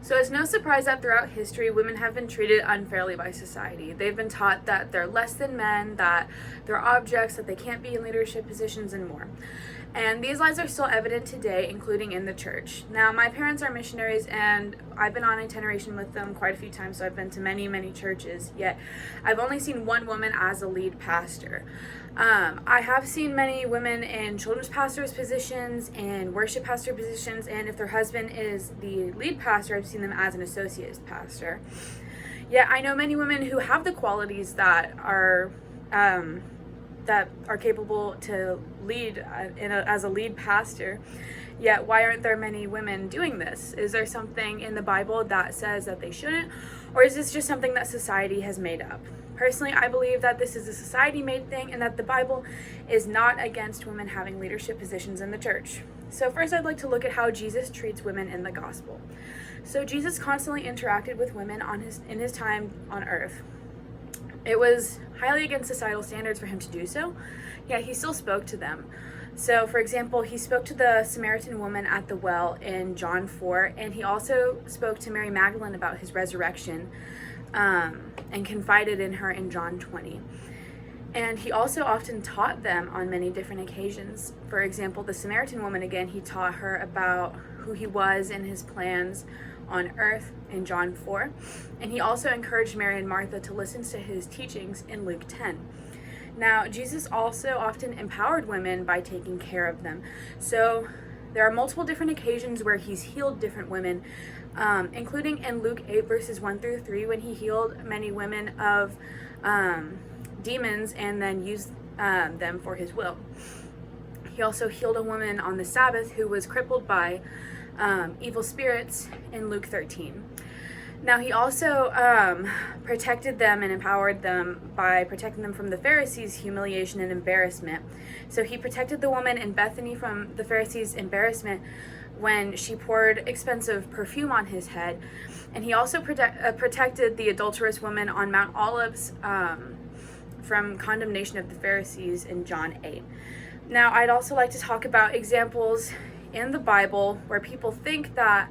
So it's no surprise that throughout history, women have been treated unfairly by society. They've been taught that they're less than men, that they're objects, that they can't be in leadership positions, and more. And these lies are still evident today, including in the church. Now, my parents are missionaries, and I've been on itineration with them quite a few times, so I've been to many, many churches, yet I've only seen one woman as a lead pastor. I have seen many women in children's pastors positions and worship pastor positions, and if their husband is the lead pastor, I've seen them as an associate pastor. Yet I know many women who have the qualities that are capable to lead as a lead pastor. Yet why aren't there many women doing this? Is there something in the Bible that says that they shouldn't, or is this just something that society has made up? Personally, I believe that this is a society-made thing and that the Bible is not against women having leadership positions in the church. So first, I'd like to look at how Jesus treats women in the gospel. So Jesus constantly interacted with women in his time on earth. It was highly against societal standards for him to do so, yet he still spoke to them. So, for example, he spoke to the Samaritan woman at the well in John 4, and he also spoke to Mary Magdalene about his resurrection and confided in her in John 20. And he also often taught them on many different occasions. For example, the Samaritan woman, again, he taught her about who he was and his plans on earth in John 4. And he also encouraged Mary and Martha to listen to his teachings in Luke 10. Now, Jesus also often empowered women by taking care of them. So there are multiple different occasions where he's healed different women, including in Luke 8 verses 1 through 3, when he healed many women of demons and then used them for his will. He also healed a woman on the Sabbath who was crippled by evil spirits in Luke 13. Now, he also protected them and empowered them by protecting them from the Pharisees' humiliation and embarrassment. So he protected the woman in Bethany from the Pharisees' embarrassment when she poured expensive perfume on his head. And he also protected the adulterous woman on Mount Olives from condemnation of the Pharisees in John 8. Now, I'd also like to talk about examples in the Bible where people think that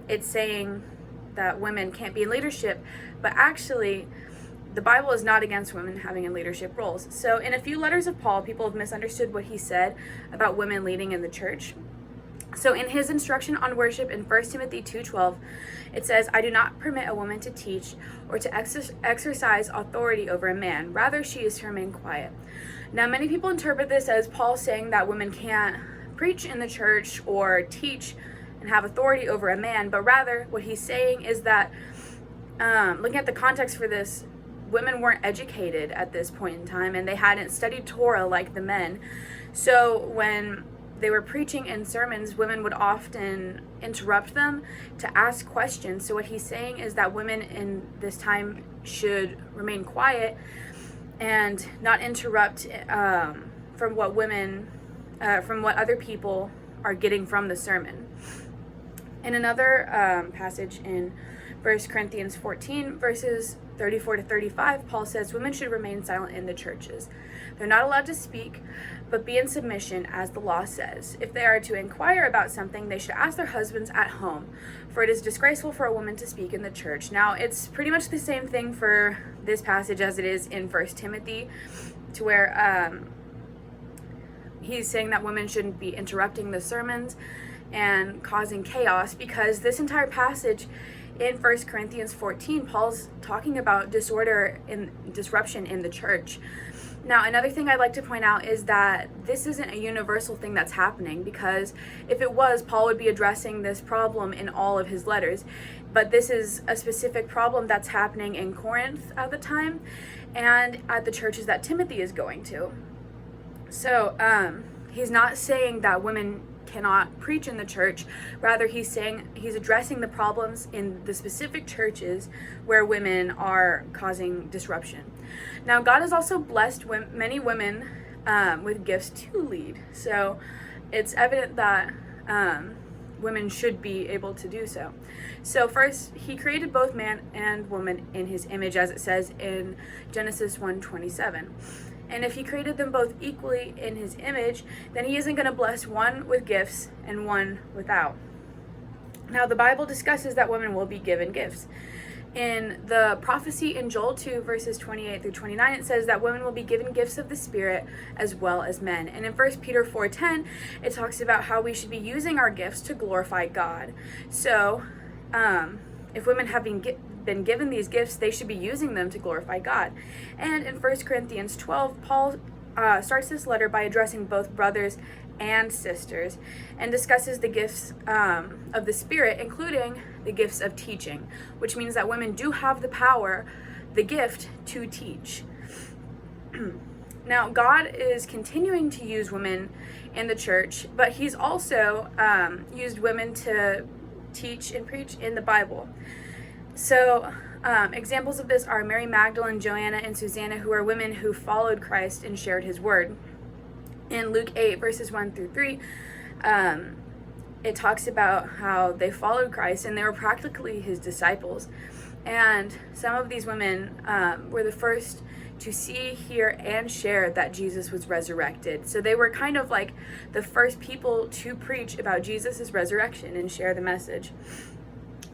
it's saying that women can't be in leadership, but actually the Bible is not against women having in leadership roles. So in a few letters of Paul, people have misunderstood what he said about women leading in the church. So in his instruction on worship in 1 Timothy 2:12, it says, "I do not permit a woman to teach or to exercise authority over a man. Rather, she is to remain quiet." Now, many people interpret this as Paul saying that women can't preach in the church or teach and have authority over a man, but rather what he's saying is that, looking at the context for this, women weren't educated at this point in time and they hadn't studied Torah like the men. So when they were preaching in sermons, women would often interrupt them to ask questions. So what he's saying is that women in this time should remain quiet and not interrupt from what other people are getting from the sermon. In another passage in 1 Corinthians 14, verses 34 to 35, Paul says, "Women should remain silent in the churches. They're not allowed to speak, but be in submission, as the law says. If they are to inquire about something, they should ask their husbands at home, for it is disgraceful for a woman to speak in the church." Now, it's pretty much the same thing for this passage as it is in 1 Timothy, to where he's saying that women shouldn't be interrupting the sermons and causing chaos, because this entire passage in 1 Corinthians 14, Paul's talking about disorder and disruption in the church. Now, another thing I'd like to point out is that this isn't a universal thing that's happening, because if it was, Paul would be addressing this problem in all of his letters. But this is a specific problem that's happening in Corinth at the time and at the churches that Timothy is going to. So he's not saying that women cannot preach in the church. Rather, he's addressing the problems in the specific churches where women are causing disruption. Now, God has also blessed many women with gifts to lead. So it's evident that women should be able to do so. So first, he created both man and woman in his image, as it says in Genesis 1:27. And if he created them both equally in his image, then he isn't going to bless one with gifts and one without. Now, the Bible discusses that women will be given gifts. In the prophecy in Joel 2, verses 28 through 29, it says that women will be given gifts of the Spirit as well as men. And in 1 Peter 4:10, it talks about how we should be using our gifts to glorify God. So, if women have been given these gifts, they should be using them to glorify God. And in 1 Corinthians 12, Paul starts this letter by addressing both brothers and sisters and discusses the gifts of the Spirit, including the gifts of teaching, which means that women do have the power, the gift to teach. Now, God is continuing to use women in the church, but he's also used women to teach and preach in the Bible. So examples of this are Mary Magdalene, Joanna, and Susanna, who are women who followed Christ and shared his word. In Luke 8, verses 1 through 3, it talks about how they followed Christ and they were practically his disciples. And some of these women were the first to see, hear, and share that Jesus was resurrected. So they were kind of like the first people to preach about Jesus' resurrection and share the message.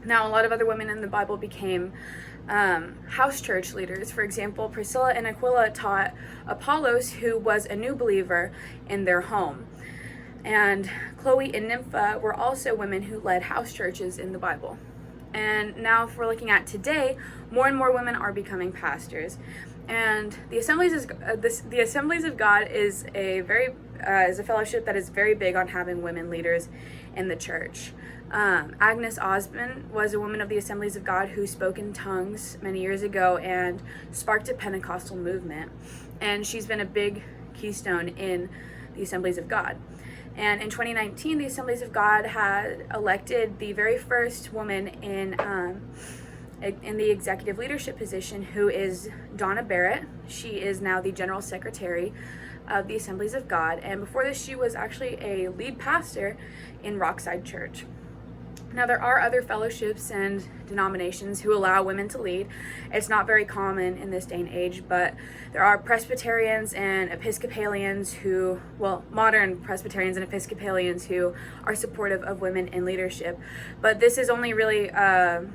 Now, a lot of other women in the Bible became house church leaders. For example, Priscilla and Aquila taught Apollos, who was a new believer, in their home. And Chloe and Nympha were also women who led house churches in the Bible. And now, if we're looking at today, more and more women are becoming pastors. And the Assemblies of God is a fellowship that is very big on having women leaders in the church. Agnes Osmond was a woman of the Assemblies of God who spoke in tongues many years ago and sparked a Pentecostal movement. And she's been a big keystone in the Assemblies of God. And in 2019, the Assemblies of God had elected the very first woman in the executive leadership position, who is Donna Barrett. She is now the General Secretary of the Assemblies of God. And before this, she was actually a lead pastor in Rockside Church. Now, there are other fellowships and denominations who allow women to lead. It's not very common in this day and age, but there are Presbyterians and Episcopalians modern Presbyterians and Episcopalians who are supportive of women in leadership. But this is only really a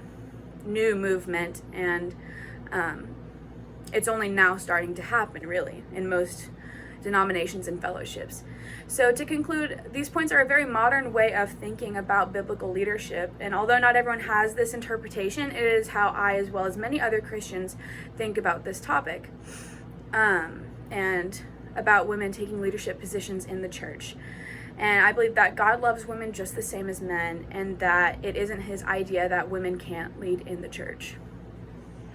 new movement, and it's only now starting to happen, really, in most denominations and fellowships. So to conclude, these points are a very modern way of thinking about biblical leadership, and although not everyone has this interpretation, it is how I, as well as many other Christians, think about this topic, and about women taking leadership positions in the church. And I believe that God loves women just the same as men, and that it isn't his idea that women can't lead in the church.